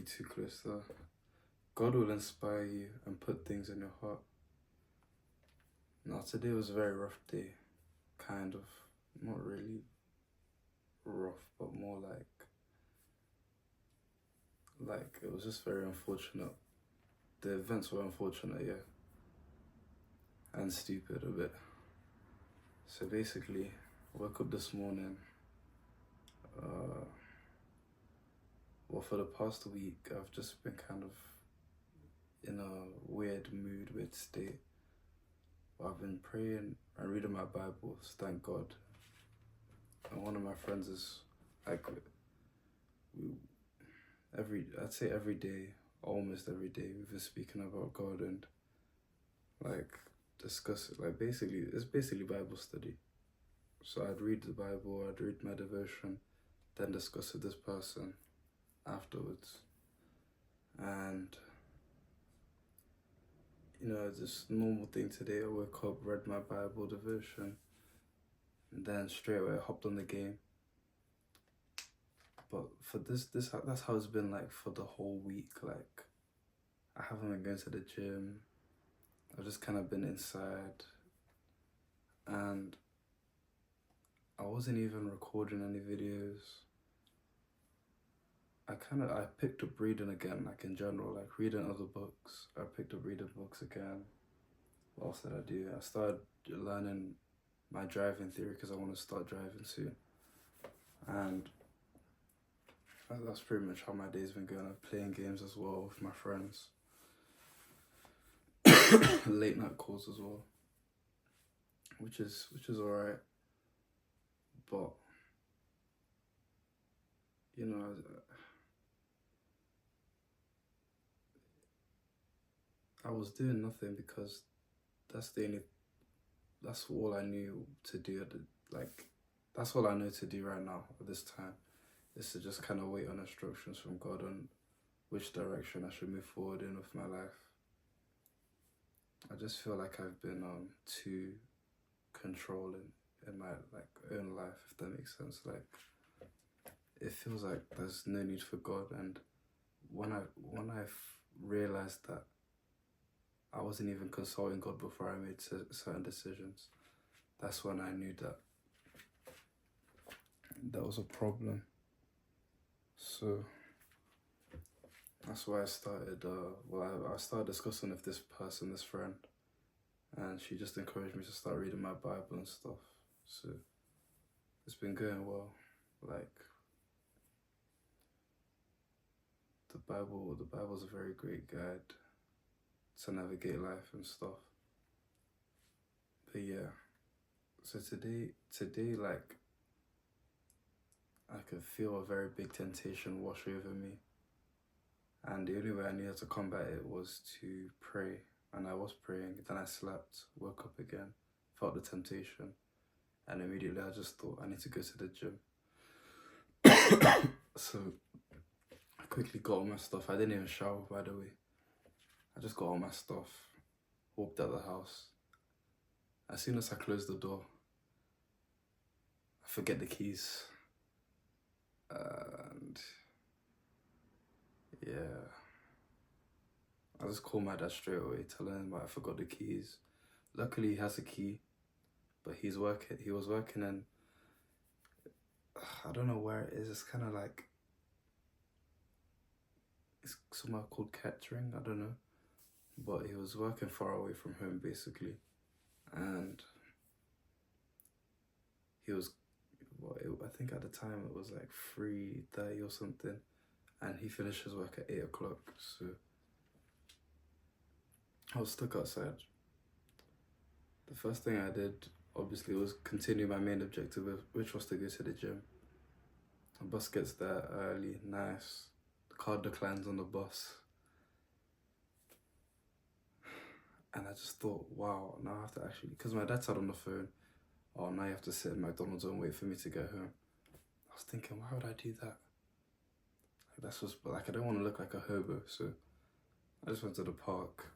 be too close though. God will inspire you and put things in your heart. Now today was a very rough day, kind of, not really rough, but more like it was just very unfortunate. The events were unfortunate, yeah, and stupid a bit. So basically, I woke up this morning. Well, for the past week, I've just been kind of in a weird mood, weird state. I've been praying and reading my Bible, thank God. And one of my friends is like, I'd say every day, almost every day, we've been speaking about God and like discuss it. Like basically, it's basically Bible study. So I'd read the Bible, I'd read my devotion, then discuss with this person afterwards. And you know, this normal thing today, I woke up, read my Bible devotion, and then straight away I hopped on the game. But for that's how it's been like for the whole week. Like, I haven't been going to the gym. I've just kind of been inside, and I wasn't even recording any videos. I picked up reading again, like in general, like reading other books. I picked up reading books again. What else did I do? I started learning my driving theory because I want to start driving soon. And that's pretty much how my day's been going. I'm playing games as well with my friends. Late night calls as well, which is alright. But you know, I was doing nothing because that's all I knew to do that's all I know to do right now at this time, is to just kind of wait on instructions from God on which direction I should move forward in with my life. I just feel like I've been too controlling in my own life, if that makes sense. Like, it feels like there's no need for God, and when I've realized that I wasn't even consulting God before I made certain decisions, that's when I knew that was a problem. So that's why I started, I started discussing with this friend, and she just encouraged me to start reading my Bible and stuff. So it's been going well. Like, the Bible's a very great guide to navigate life and stuff. But yeah, so today, like, I could feel a very big temptation wash over me. And the only way I knew how to combat it was to pray. And I was praying, then I slept, woke up again, felt the temptation, and immediately I just thought, I need to go to the gym. So I quickly got all my stuff. I didn't even shower, by the way. I just got all my stuff, walked out the house. As soon as I closed the door, I forget the keys. And yeah, I just called my dad straight away, telling him I forgot the keys. Luckily, he has a key, but he was working in, I don't know where it is. It's kind of like, it's somewhere called Kettering, I don't know. But he was working far away from home, basically. And he was, I think at the time it was like 3:30 or something. And he finishes work at 8 o'clock. So I was stuck outside. The first thing I did, obviously, was continue my main objective, which was to go to the gym. The bus gets there early, nice. The car declines on the bus. And I just thought, wow, now I have to actually, because my dad said on the phone, oh, now you have to sit in McDonald's and wait for me to get home. I was thinking, why would I do that? I don't want to look like a hobo, so I just went to the park.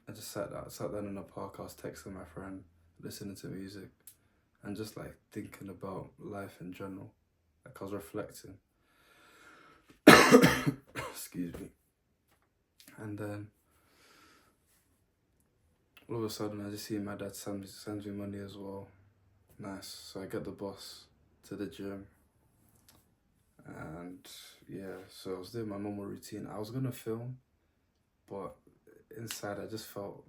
I just sat there in the park. I was texting my friend, listening to music, and just like thinking about life in general. Like, I was reflecting. Excuse me. And then all of a sudden I just see my dad sends me money as well. Nice. So I get the bus to the gym. And yeah, so I was doing my normal routine. I was gonna film, but inside I just felt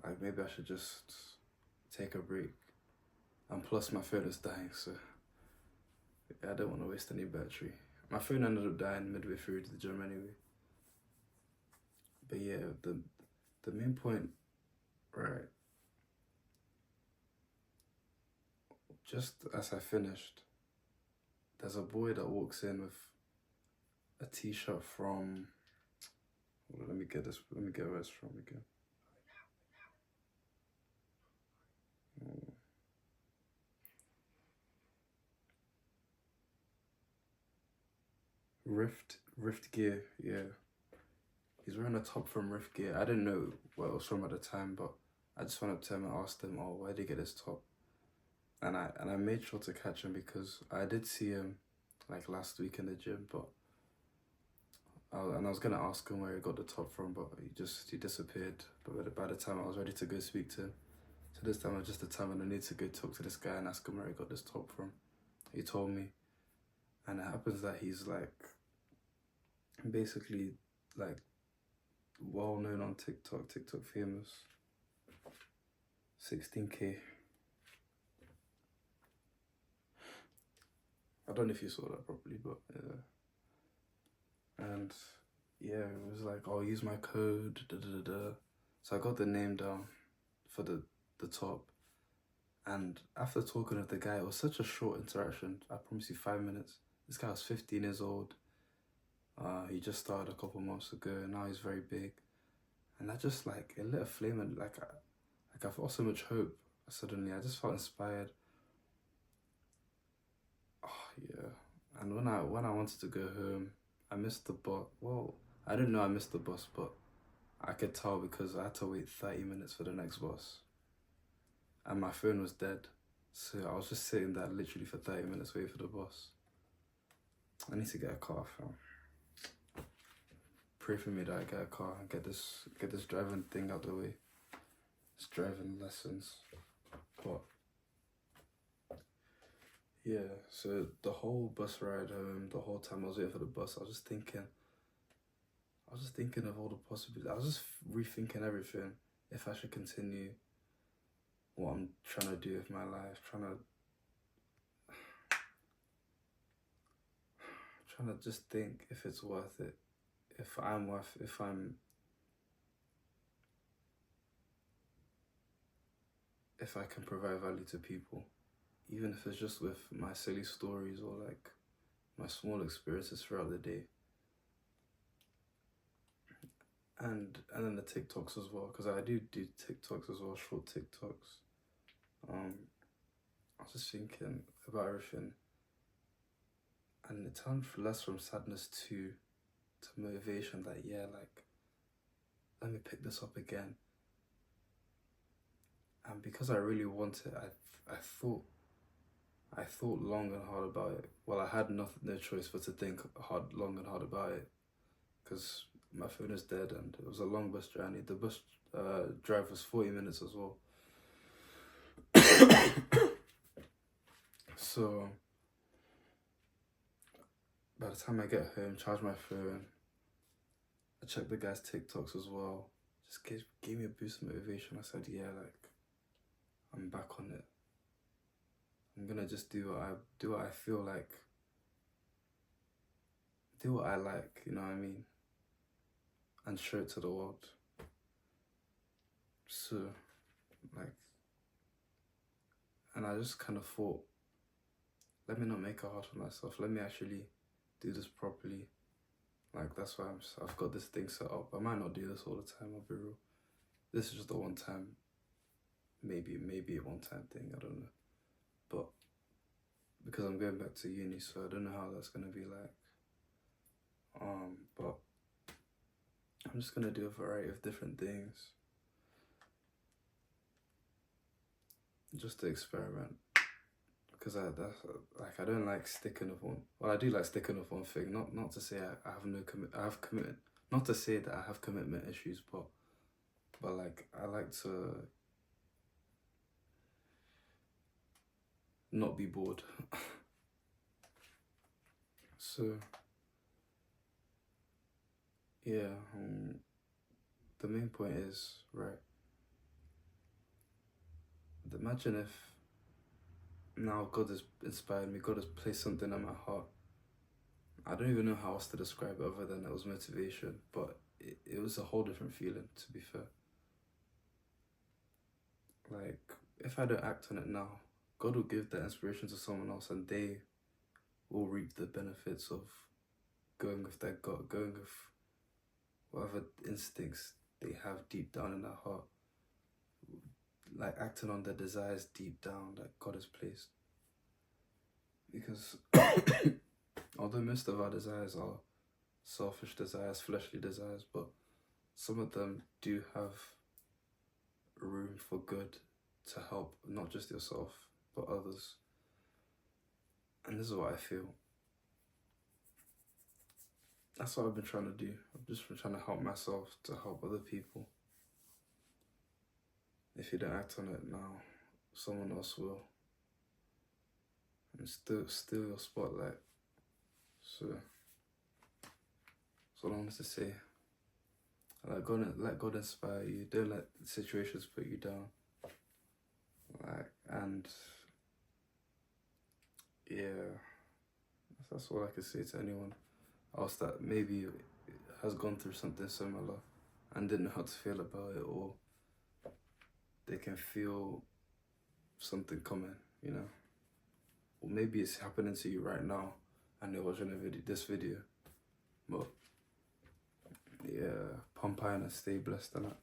like maybe I should just take a break. And plus my phone is dying, so yeah, I don't want to waste any battery. My phone ended up dying midway through to the gym anyway. But yeah, the main point, right, just as I finished, there's a boy that walks in with a t-shirt from, let me get where it's from again. Rift Gear, yeah. He's wearing a top from Rift Gear. I didn't know what it was from at the time, but I just went up to him and asked him, "Oh, where did he get his top?" And I made sure to catch him because I did see him like last week in the gym, but I was gonna ask him where he got the top from, but he disappeared. But by the time I was ready to go speak to him, so this time was just the time when I need to go talk to this guy and ask him where he got this top from. He told me, and it happens that he's like basically like well known on TikTok famous. 16K. I don't know if you saw that properly, but yeah. And yeah, it was like, "Oh, use my code, da da da da." So I got the name down for the top. And after talking with the guy, it was such a short interaction. I promise you 5 minutes. This guy was 15 years old. He just started a couple months ago, and now he's very big. And I just like, it lit a flame, and like I felt so much hope. Suddenly, I just felt inspired. Oh yeah. And when I wanted to go home, I missed the bus. Well, I didn't know I missed the bus, but I could tell because I had to wait 30 minutes for the next bus. And my phone was dead. So I was just sitting there literally for 30 minutes waiting for the bus. I need to get a car, fam. Pray for me that I get a car and get this driving thing out the way. It's driving lessons. But yeah, so the whole bus ride home, the whole time I was waiting for the bus, I was just thinking of all the possibilities. I was just rethinking everything. If I should continue what I'm trying to do with my life, trying to just think if it's worth it, if I can provide value to people, even if it's just with my silly stories or like my small experiences throughout the day. And then the TikToks as well, because I do TikToks as well, short TikToks. I was just thinking about everything, and it turned less from sadness to motivation. That yeah, like, let me pick this up again. And because I really want it, I thought long and hard about it. Well, I had no choice but to think long and hard about it, because my phone is dead and it was a long bus journey. The bus drive was 40 minutes as well. So by the time I get home, charge my phone, I check the guy's TikToks as well. Just gave me a boost of motivation. I said, yeah, like, I'm back on it. I'm gonna just do what I feel like. Do what I like, you know what I mean? And show it to the world. So, like, and I just kind of thought, let me not make it hard for myself. Let me actually do this properly. Like, that's why I've got this thing set up. I might not do this all the time, I'll be real. This is just a one time, maybe a one time thing, I don't know. But because I'm going back to uni, so I don't know how that's gonna be like. But I'm just gonna do a variety of different things. Just to experiment. because that's like I don't like sticking with one. Well, I do like sticking with one thing. Not to say I have no commit. I have committed. Not to say that I have commitment issues, but like I like to not be bored. So yeah, the main point is right. Imagine if now God has inspired me. God has placed something in my heart. I don't even know how else to describe it other than it was motivation, but it was a whole different feeling, to be fair. Like, if I don't act on it now, God will give that inspiration to someone else and they will reap the benefits of going with their gut, going with whatever instincts they have deep down in their heart. Like, acting on their desires deep down that God has placed. Because although most of our desires are selfish desires, fleshly desires, but some of them do have room for good to help not just yourself but others. And this is what I feel. That's what I've been trying to do. I've just been trying to help myself to help other people. If you don't act on it now, someone else will. And steal your spotlight. So that's what I wanted to say. Let God inspire you. Don't let situations put you down. And yeah, that's all I can say to anyone else that maybe has gone through something similar and didn't know how to feel about it, or they can feel something coming, you know. Or maybe it's happening to you right now and they're watching this video. But yeah, pump iron and stay blessed, innit?